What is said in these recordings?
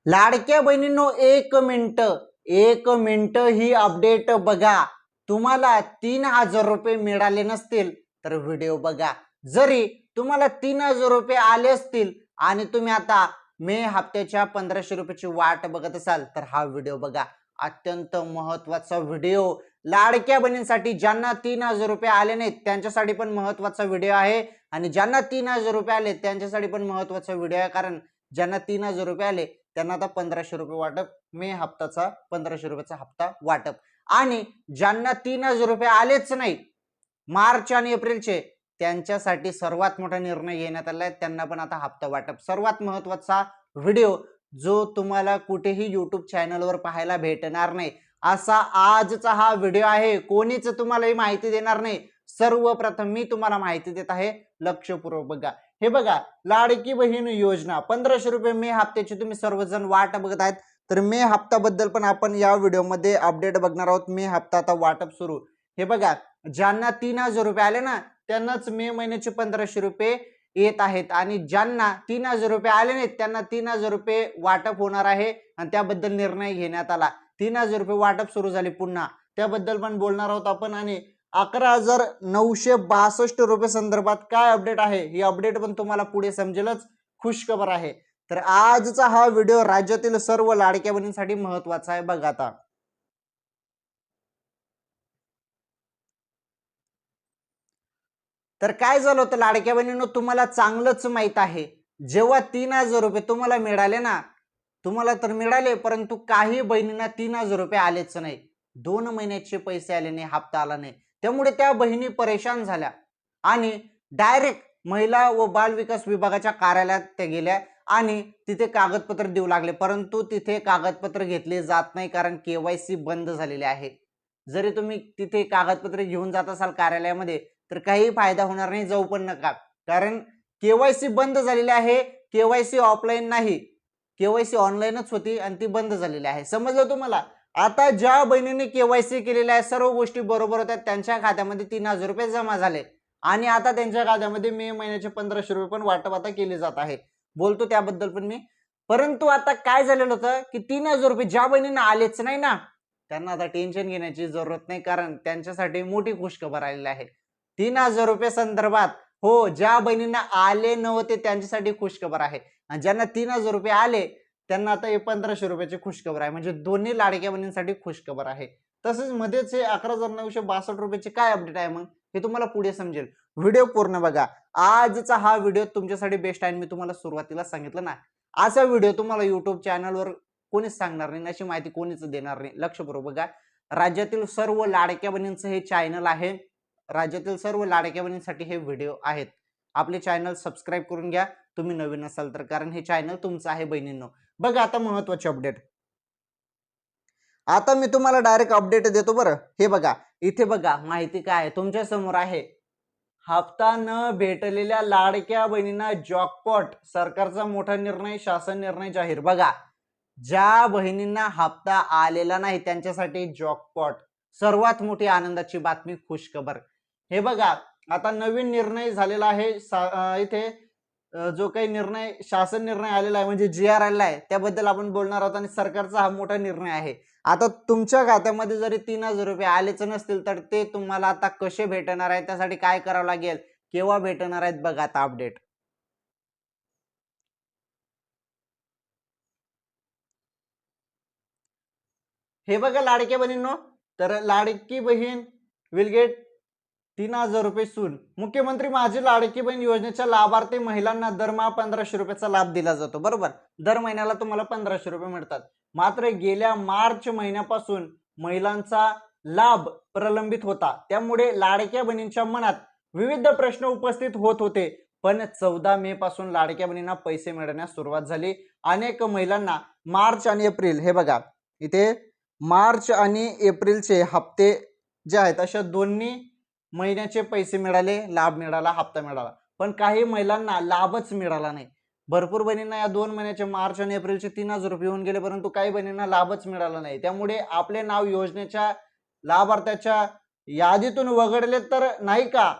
लाडक्या बहिणींनो, एक मिनिट ही अपडेट बघा. तुम्हाला 3,000 रुपये मिळाले नसतील तर व्हिडिओ बघा. जरी तुम्हाला 3,000 रुपये आले असतील आणि तुम्ही आता मे हप्त्याच्या 1,500 रुपयाची वाट बघत असाल तर हा व्हिडिओ बघा. अत्यंत महत्वाचा व्हिडिओ लाडक्या बहिणींसाठी. ज्यांना 3,000 रुपये आले नाहीत त्यांच्यासाठी पण महत्वाचा व्हिडिओ आहे आणि ज्यांना 3,000 रुपये आले त्यांच्यासाठी पण महत्वाचा व्हिडिओ आहे. कारण ज्यांना 3,000 रुपये आले त्यांना आता 1,500 रुपये वाटप, मे हप्ताचा 1,500 रुपयाचा हप्ता वाटप. आणि ज्यांना 3,000 रुपये आलेच नाही मार्च आणि एप्रिलचे, त्यांच्यासाठी सर्वात मोठा निर्णय घेण्यात आला आहे. त्यांना पण आता हप्ता वाटप. सर्वात महत्वाचा व्हिडिओ जो तुम्हाला कुठेही युट्यूब चॅनलवर पाहायला भेटणार नाही असा आजचा हा व्हिडिओ आहे. कोणीच तुम्हाला ही माहिती देणार नाही. सर्वप्रथम मी तुम्हाला माहिती देत आहे, लक्षपूर्वक बघा. हे बघा, लाडकी बहीण योजना 1,500 रुपये मे हप्त्याची तुम्ही सर्वजण वाट बघत आहेत. तर मे हप्त्याबद्दल पण आपण या व्हिडिओमध्ये अपडेट बघणार आहोत. मे हप्ता आता वाटप सुरू. हे बघा, ज्यांना 3,000 रुपये आले ना त्यांनाच मे महिन्याचे 1,500 रुपये येत आहेत आणि ज्यांना 3,000 रुपये आले नाहीत त्यांना 3,000 रुपये वाटप होणार आहे आणि त्याबद्दल निर्णय घेण्यात आला. 3,000 रुपये वाटप सुरू झाले पुन्हा, त्याबद्दल पण बोलणार आहोत आपण. आणि 11,962 रुपये संदर्भात काय अपडेट आहे ही अपडेट पण तुम्हाला पुढे समजेलच. खुशखबर आहे. तर आजचा हा व्हिडिओ राज्यातील सर्व लाडक्या बहिणींसाठी महत्वाचा आहे. बघा आता तर काय झालं होतं लाडक्या बहिणींनो, तुम्हाला चांगलंच माहित आहे. जेव्हा 3,000 रुपये तुम्हाला मिळाले ना, तुम्हाला तर मिळाले परंतु काही बहिणींना 3,000 रुपये आलेच नाही. 2 महिन्याचे पैसे आले नाही, हप्ता आला नाही. त्यामुळे त्या बहिणी परेशान झाल्या आणि डायरेक्ट महिला व बाल विकास विभागाच्या कार्यालयात त्या गेल्या आणि तिथे कागदपत्र देऊ लागले. परंतु तिथे कागदपत्र घेतले जात नाही कारण KYC बंद झालेले आहे. जरी तुम्ही तिथे कागदपत्र घेऊन जात असाल कार्यालयामध्ये तर काही फायदा होणार नाही, जाऊ पण नका. कारण KYC बंद झालेली आहे. KYC ऑफलाईन नाही, KYC ऑनलाईनच होती आणि ती बंद झालेली आहे. समजलं तुम्हाला? आता ज्या बहिणीने KYC केलेल्या आहे, सर्व गोष्टी बरोबर होत्या, त्यांच्या खात्यामध्ये 3,000 रुपये जमा झाले आणि आता त्यांच्या खात्यामध्ये मे महिन्याचे 1,500 रुपये पण वाटप आता केले जात आहे. बोलतो त्याबद्दल पण मी. परंतु आता काय झालेलं होतं की 3,000 रुपये ज्या बहिणींना आलेच नाही ना त्यांना आता टेन्शन घेण्याची जरूरत नाही, कारण त्यांच्यासाठी मोठी खुशखबर आलेली आहे. 3,000 रुपये संदर्भात हो, ज्या बहिणींना आले नव्हते त्यांच्यासाठी खुशखबर आहे आणि ज्यांना 3,000 रुपये आले त्यांना आता 1,500 रुपयाची खुशखबर आहे. म्हणजे दोन्ही लाडक्या बहिणींसाठी खुशखबर आहे. तसंच मध्येच 11,962 रुपयाची काय अपडेट आहे मग हे तुम्हाला पुढे समजेल. व्हिडिओ पूर्ण बघा. आजचा हा व्हिडिओ तुमच्यासाठी बेस्ट आहे. मी तुम्हाला सुरुवातीला सांगितलं ना, असा व्हिडिओ तुम्हाला युट्यूब चॅनलवर कोणीच सांगणार नाही, अशी माहिती कोणीच देणार नाही. लक्षपूर्वक बघा. राज्यातील सर्व लाडक्या बहिणींचं हे चॅनल आहे. राज्यातील सर्व लाडक्या बहिणींसाठी हे व्हिडिओ आहेत. आपले चॅनल सबस्क्राईब करून घ्या तुम्ही नवीन असाल तर, कारण हे चॅनल तुमचं आहे बहिणींनो. बघा आता महत्वाचे अपडेट. आता मी तुम्हाला डायरेक्ट अपडेट देतो बरं. हे बघा, इथे बघा माहिती काय आहे तुमच्या समोर आहे. हप्ता न भेटलेल्या लाडक्या बहिणींना जॉकपॉट, सरकारचा मोठा निर्णय, शासन निर्णय जाहीर. बघा, ज्या बहिणींना हप्ता आलेला नाही त्यांच्यासाठी जॉकपॉट. सर्वात मोठी आनंदाची बातमी, खुशखबर. हे बघा, आता नवीन निर्णय झालेला आहे. इथे जो काही निर्णय, शासन निर्णय आलेला आहे म्हणजे GR आलेला आहे, त्याबद्दल आपण बोलणार आहोत आणि सरकारचा हा मोठा निर्णय आहे. आता तुमच्या खात्यामध्ये जरी 3,000 रुपये आलेच नसतील तर ते तुम्हाला आता कसे भेटणार आहे, त्यासाठी काय करावं लागेल, केव्हा भेटणार आहेत, बघा आता अपडेट. हे बघा लाडक्या बहिणींनो, तर लाडकी बहीण विल गेट 3,000 रुपये सून. मुख्यमंत्री माझी लाडकी बहीण योजनेच्या लाभार्थी महिलांना दरमहा 1,500 रुपयाचा लाभ दिला जातो. बरोबर, दर महिन्याला तुम्हाला 1,500 रुपये मिळतात. मात्र गेल्या मार्च महिन्यापासून महिलांचा लाभ प्रलंबित होता. त्यामुळे लाडक्या बहिणींच्या मनात विविध प्रश्न उपस्थित होत होते. पण 14 मे पासून लाडक्या बहिणींना पैसे मिळण्यास सुरुवात झाली. अनेक महिलांना मार्च आणि एप्रिल, हे बघा इथे मार्च आणि एप्रिलचे हप्ते जे आहेत अशा दोन्ही महिन्याचे पैसे मिळाले, लाभ मिळाला, हप्ता मिळाला. पण काही महिलांना लाभच मिळाला नाही. भरपूर बहिणींना या 2 महिन्याचे मार्च आणि एप्रिलचे 3,000 रुपये येऊन गेले, परंतु काही बहिणींना लाभच मिळाला नाही. त्यामुळे आपले नाव योजनेच्या लाभार्थ्याच्या यादीतून वगळले तर नाही का,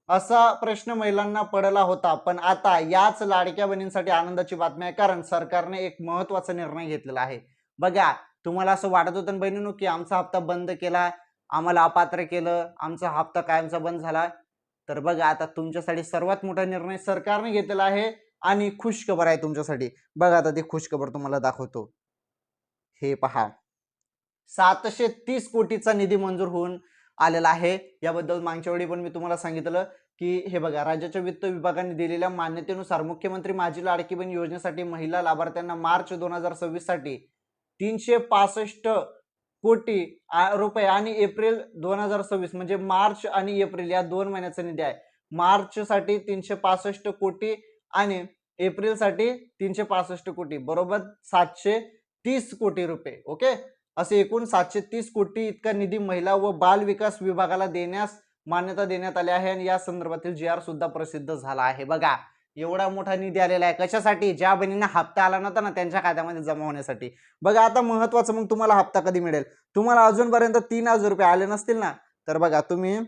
असा प्रश्न महिलांना पडला होता, पण आता याच लाडक्या बहिणींसाठी आनंदाची बातमी आहे, कारण सरकारने एक महत्त्वाचा निर्णय घेतलेला आहे. बघा, तुम्हाला असं वाटत होतं ना बहिणींनो, की आमचा हप्ता बंद केला, आम्हाला अपात्र केलं, आमचा हप्ता कायमचा बंद झाला. तर बघा, आता तुमच्यासाठी सर्वात मोठा निर्णय सरकारने घेतलेला आहे आणि खुशखबर आहे तुमच्यासाठी. बघा, आता ती खुशखबर तुम्हाला दाखवतो. हे पहा. 730 कोटीचा निधी मंजूर होऊन आलेला आहे. याबद्दल मागच्या वेळी पण मी तुम्हाला सांगितलं, की हे बघा, राज्याच्या वित्त विभागाने दिलेल्या मान्यतेनुसार मुख्यमंत्री माझी लाडकी बहीण योजनेसाठी महिला लाभार्थ्यांना मार्च 2026 साठी 365 कोटी रुपये आणि एप्रिल 2026 म्हणजे मार्च आणि एप्रिल या 2 महिन्याचा निधी आहे. मार्चसाठी 365 कोटी आणि एप्रिलसाठी 365 कोटी बरोबर 730 कोटी रुपये. ओके. असे एकूण 730 कोटी इतका निधी महिला व बाल विकास विभागाला देण्यास मान्यता देण्यात आली आहे आणि या संदर्भातील जी आर सुद्धा प्रसिद्ध झाला आहे. बघा, एवढा मोठा निधी आलेला आहे कशासाठी? ज्या बहिणींना हप्ता आला नव्हता ना त्यांच्या खात्यामध्ये जमा होण्यासाठी. बघा, आता महत्वाचं, मग तुम्हाला हप्ता कधी मिळेल? तुम्हाला अजूनपर्यंत 3,000 रुपये आले नसतील ना, तर बघा, तुम्ही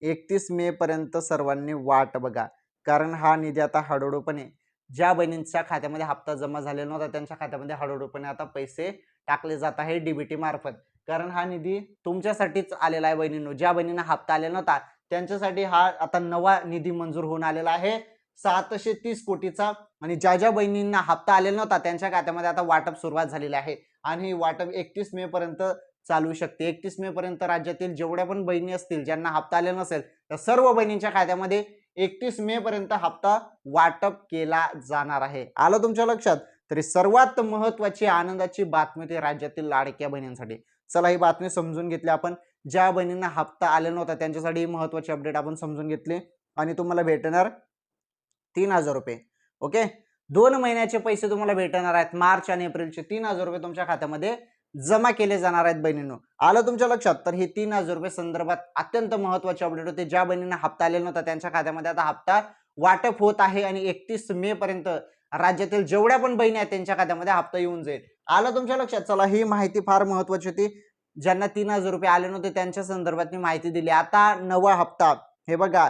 31 मे पर्यंत सर्वांनी वाट बघा, कारण हा निधी आता हळूहळूपणे ज्या बहिणींच्या खात्यामध्ये हप्ता जमा झालेला नव्हता त्यांच्या खात्यामध्ये हळूहळूपणे आता पैसे टाकले जात आहे डीबीटी मार्फत. कारण हा निधी तुमच्यासाठीच आलेला आहे बहिणींनो. ज्या बहिणींना हप्ता आलेला नव्हता त्यांच्यासाठी हा आता नवा निधी मंजूर होऊन आलेला आहे 730 कोटीचा. आणि ज्या ज्या बहिणींना हप्ता आलेला नव्हता त्यांच्या खात्यामध्ये आता वाटप सुरुवात झालेली आहे आणि ही वाटप 31 मे पर्यंत चालू शकते. 31 मे पर्यंत राज्यातील जेवढ्या पण बहिणी असतील ज्यांना हप्ता आलेला नसेल तर सर्व बहिणींच्या खात्यामध्ये 31 मे पर्यंत हप्ता वाटप केला जाणार आहे. आलं तुमच्या लक्षात? तरी सर्वात महत्वाची आनंदाची बातमी ती राज्यातील लाडक्या बहिणींसाठी. चला, ही बातमी समजून घेतली आपण. ज्या बहिणींना हप्ता आलेला नव्हता त्यांच्यासाठी महत्वाची अपडेट आपण समजून घेतली आणि तुम्हाला भेटणार 3,000 रुपये. ओके. 2 महिन्याचे पैसे तुम्हाला भेटणार आहेत. मार्च आणि एप्रिलचे 3,000 रुपये तुमच्या खात्यामध्ये जमा केले जाणार आहेत बहिणींनो. आलं तुमच्या लक्षात? तर हे 3,000 रुपये संदर्भात अत्यंत महत्वाचे अपडेट होते. ज्या बहिणींना हप्ता आलेला नव्हता त्यांच्या खात्यामध्ये आता हप्ता वाटप होत आहे आणि 31 मे पर्यंत राज्यातील जेवढ्या पण बहिणी आहेत त्यांच्या खात्यामध्ये हप्ता येऊन जाईल. आलं तुमच्या लक्षात? चला, ही माहिती फार महत्वाची होती. ज्यांना 3,000 रुपये आले नव्हते त्यांच्या संदर्भात मी माहिती दिली. आता नवा हप्ता, हे बघा,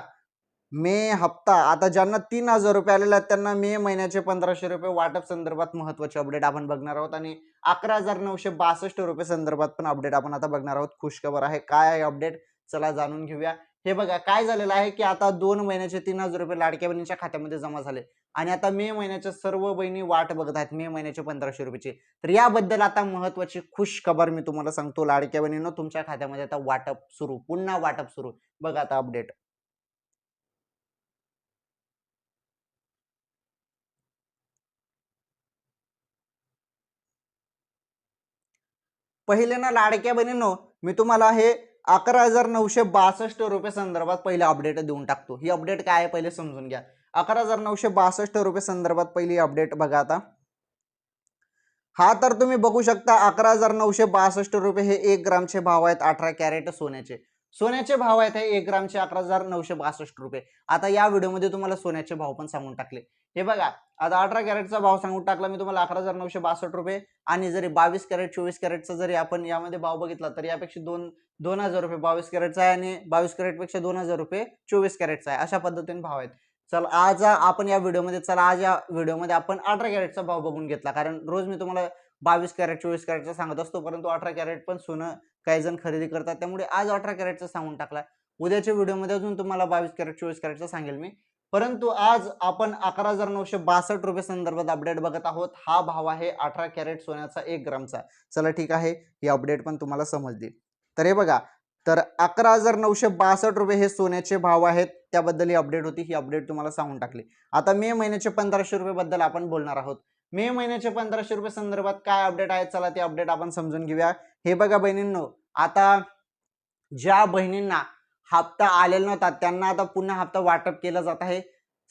मे हप्ता. आता ज्यांना 3,000 रुपये आलेले आहेत त्यांना मे महिन्याचे 1,500 रुपये वाटप संदर्भात महत्वाचे अपडेट आपण बघणार आहोत आणि 11,962 रुपये संदर्भात पण अपडेट आपण आता बघणार आहोत. खुशखबर आहे. काय आहे अपडेट? चला जाणून घेऊया. हे बघा, काय झालेलं आहे की आता 2 महिन्याचे 3,000 रुपये लाडक्या बहिणींच्या खात्यामध्ये जमा झाले आणि आता मे महिन्याच्या सर्व बहिणी वाट बघत आहेत मे महिन्याचे 1,500 रुपयाची. तर याबद्दल आता महत्वाची खुशखबर मी तुम्हाला सांगतो. लाडक्या बहिणींनो, तुमच्या खात्यामध्ये आता वाटप सुरू, पुन्हा वाटप सुरू. बघा आता अपडेट. पहिले ना लाडक्या बहिणींनो, मी तुम्हाला हे 11,962 रुपये संदर्भात पहिले अपडेट देऊन टाकतो. ही अपडेट काय आहे पहिले समजून घ्या. 11,962 रुपये संदर्भात पहिली अपडेट बघा आता. हा तर तुम्ही बघू शकता 11,962 रुपये हे 1 ग्रामचे भाव आहेत 18 कॅरेट सोन्याचे. सोन्याचे भाव आहेत हे 1 ग्रामचे 11,962 रुपये. आता या व्हिडिओमध्ये तुम्हाला सोन्याचे भाव पण सांगून टाकले. हे बघा, आता 18 कॅरेटचा भाव सांगून टाकला मी तुम्हाला 11,962 रुपये आणि जरी 22 कॅरेट 24 कॅरेटचा जरी आपण यामध्ये भाव बघितला तर यापेक्षा 2,000 रुपये 22 कॅरेटचा आहे आणि 22 कॅरेटपेक्षा 2,000 रुपये 24 कॅरेटचा आहे. अशा पद्धतीने भाव आहेत. चल आज आपण या व्हिडिओमध्ये आपण 18 कॅरेटचा भाव बघून घेतला, कारण रोज मी तुम्हाला 22 कॅरेट 24 कॅरेटचा सांगत असतो, परंतु 18 कॅरेट पण सोनं काही जण खरेदी करतात त्यामुळे आज 18 कॅरेटचा सांगून टाकला. उद्याच्या व्हिडिओमध्ये अजून तुम्हाला 22 कॅरेट 24 कॅरेटचा सांगेल मी, परंतु आज आपण 11,962 रुपये संदर्भात अपडेट बघत आहोत. हा भाव आहे 18 कॅरेट सोन्याचा 1 ग्रामचा. चला ठीक आहे, ही अपडेट पण तुम्हाला समजली. तर हे बघा, तर 11,962 रुपये हे सोन्याचे भाव आहेत, त्याबद्दल ही अपडेट होती. ही अपडेट तुम्हाला सांगून टाकली. आता मे महिन्याचे 1,500 रुपये बद्दल आपण बोलणार आहोत. मे महिन्याचे 1,500 रुपये संदर्भात काय अपडेट आहेत चला ते अपडेट आपण समजून घेऊया. हे बघा बहिणींनो, आता ज्या बहिणींना हप्ता आलेला नव्हता त्यांना आता पुन्हा हप्ता वाटप केला जात आहे.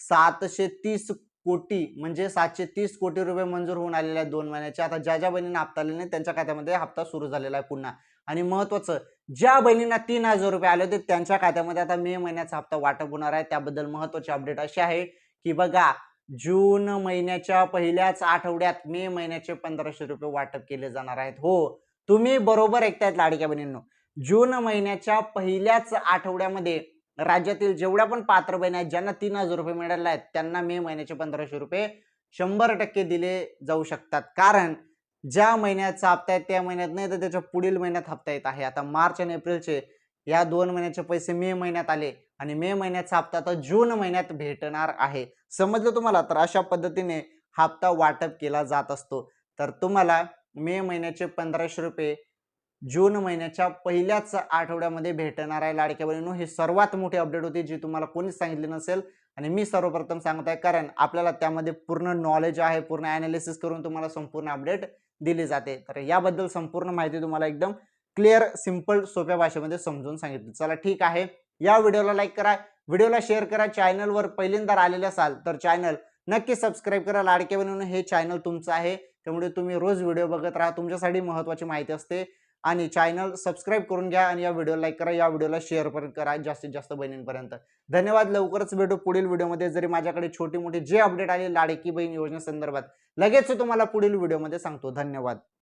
730 कोटी म्हणजे 730 कोटी रुपये मंजूर होऊन आलेले आहेत 2 महिन्याचे. आता ज्या ज्या बहिणींना हप्ता आलेला नाही त्यांच्या खात्यामध्ये हप्ता सुरू झालेला आहे पुन्हा. आणि महत्वाचं, ज्या बहिणींना 3,000 रुपये आले होते त्यांच्या खात्यामध्ये आता मे महिन्याचा हप्ता वाटप होणार आहे. त्याबद्दल महत्वाची अपडेट अशी आहे की बघा, जून महिन्याच्या पहिल्याच आठवड्यात मे महिन्याचे 1,500 रुपये वाटप केले जाणार आहेत. हो, तुम्ही बरोबर ऐकतायत लाडक्या बहिणींनो. जून महिन्याच्या पहिल्याच आठवड्यामध्ये राज्यातील जेवढ्या पण पात्र बहिणी आहेत ज्यांना 3,000 रुपये मिळाले आहेत त्यांना मे महिन्याचे 1,500 रुपये 100% दिले जाऊ शकतात. कारण ज्या महिन्याचा हप्ता आहे त्या महिन्यात नाही तर त्याच्या पुढील महिन्यात हप्ता येत आहे. आता मार्च आणि एप्रिलचे या 2 महिन्याचे पैसे मे महिन्यात आले आणि मे महिन्याचा हप्ता आता जून महिन्यात भेटणार आहे. समजलं तुम्हाला? तर अशा पद्धतीने हप्ता वाटप केला जात असतो. तर तुम्हाला मे महिन्याचे 1,500 रुपये जून महिन्याच्या पहिल्याच आठवड्यामध्ये भेटणार आहे लाडक्या बहिणींनो. ही सर्वात मोठी अपडेट होती जी तुम्हाला कोणीच सांगितली नसेल आणि मी सर्वप्रथम सांगत आहे, कारण आपल्याला त्यामध्ये पूर्ण नॉलेज आहे, पूर्ण ॲनालिसिस करून तुम्हाला संपूर्ण अपडेट दिली जाते. तर याबद्दल संपूर्ण माहिती तुम्हाला एकदम क्लिअर, सिंपल, सोप्या भाषेमध्ये समजून सांगितली. चला ठीक आहे. या व्हिडिओला लाईक करा, व्हिडिओला शेअर करा. चॅनलवर पहिल्यांदा आलेले असाल तर चॅनल नक्की सबस्क्राईब करा. लाडक्या बहिणींनो, हे चॅनल तुमचं आहे, त्यामुळे तुम्ही रोज व्हिडिओ बघत राहा. तुमच्यासाठी महत्त्वाची माहिती असते आणि चॅनल सबस्क्राईब करून घ्या आणि या व्हिडिओला लाईक करा, या व्हिडिओला शेअर पण करा जास्तीत जास्त बहिणींपर्यंत. धन्यवाद. लवकरच भेटू पुढील व्हिडिओमध्ये. जरी माझ्याकडे छोटी मोठी जे अपडेट आले लाडकी बहीण योजनेसंदर्भात लगेच तुम्हाला पुढील व्हिडिओमध्ये सांगतो. धन्यवाद.